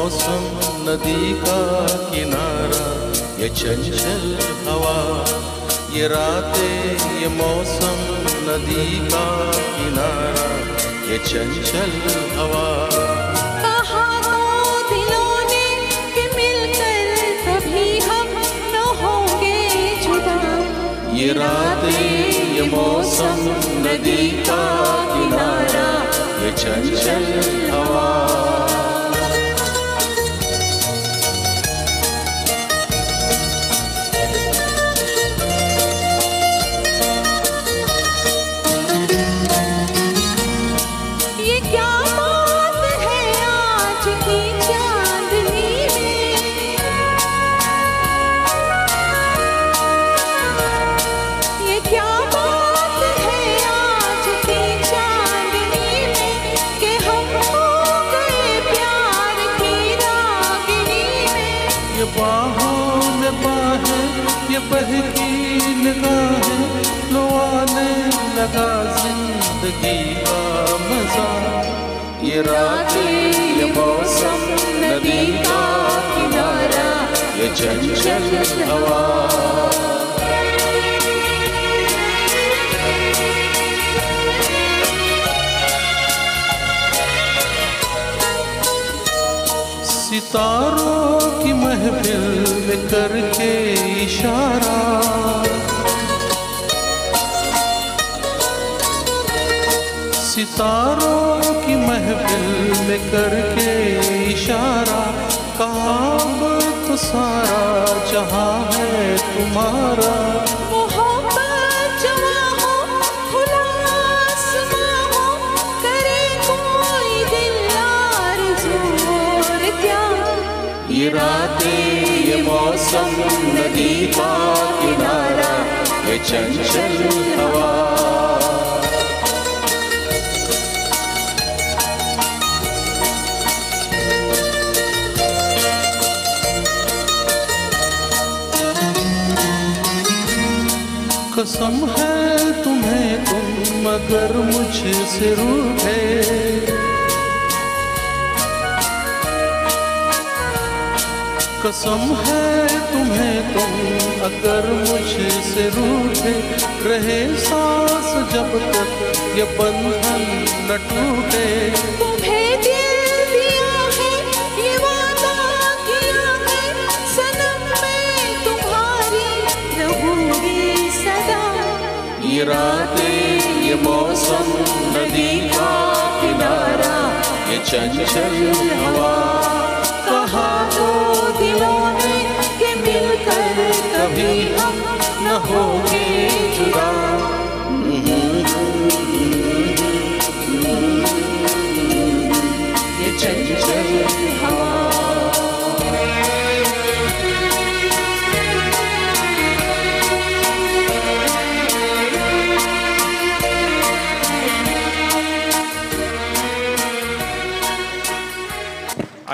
मौसम नदी का किनारा, ये चंचल हवा, ये रातें ये मौसम नदी का किनारा, ये चंचल हवा। कहा तो दिलों ने कि मिलकर कभी हम न होंगे जुदा, ये रातें ये मौसम नदी का किनारा, ये चंचल हवा। ये क्या बात है आज की चांदनी में, ये क्या बात है आज की चांदनी में, कि हम हो गए प्यार की रागिनी में। ये बाहों में बाहें, ये बहकी निगाहें, लो आने लगा जिंदगी का मजा। ये रातें ये मौसम नदी का किनारा, ये चंचल हवा। सितारों की महफिल में करके इशारा, सितारों की महफिल में करके इशारा, काम तो सारा जहां है तुम्हारा। मोहब्बत जवां हो, खुला आसमां हो, करे कोई दिल आरज़ू और क्या। ये रातें ये मौसम नदी का किनारा, ये चंचल हवा। कसम है तुम्हें तुम अगर मुझसे रूठे, कसम है तुम्हें तुम अगर मुझसे रूठे, रहे सांस जब तक ये बंधन न टूटे। तुम्हें दिल दिया है, ये वादा किया है, सनम मैं तुम्हारी रहूंगी सदा। ये रातें ये मौसम नदी का किनारा, ये चंचल हवा। कहा तो दिलों ने कि मिलकर कभी हम न होंगे जुदा। ये चंचल हवा।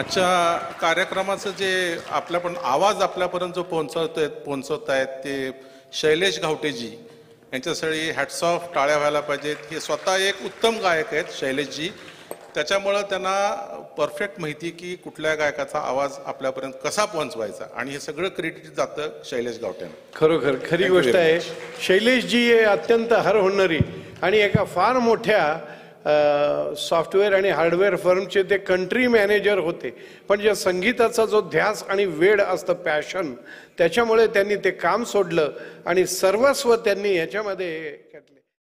आजच्या कार्यक्रमाचं जे आपल्यापर्यंत आवाज आपल्यापर्यंत जो पोहोचवत आहेत ते शैलेश घावटेजी यांच्यासाठी हॅट्स ऑफ, टाळ्या व्हायला पाहिजेत. हे स्वतः एक उत्तम गायक आहेत शैलेशजी, त्याच्यामुळं त्यांना परफेक्ट माहिती की कुठल्या गायकाचा आवाज आपल्यापर्यंत कसा पोहोचवायचा, आणि हे सगळं क्रेडिट जातं शैलेश घावटेंना. खरोखर खरी गोष्ट आहे. शैलेशजी हे अत्यंत हरहुन्नरी आणि एका फार मोठ्या सॉफ्टवेअर आणि हार्डवेअर फर्मचे ते कंट्री मॅनेजर होते, पण ज्या संगीताचा जो ध्यास आणि वेड असतं, पॅशन, त्याच्यामुळे त्यांनी ते काम सोडलं आणि सर्वस्व त्यांनी ह्याच्यामध्ये घातले.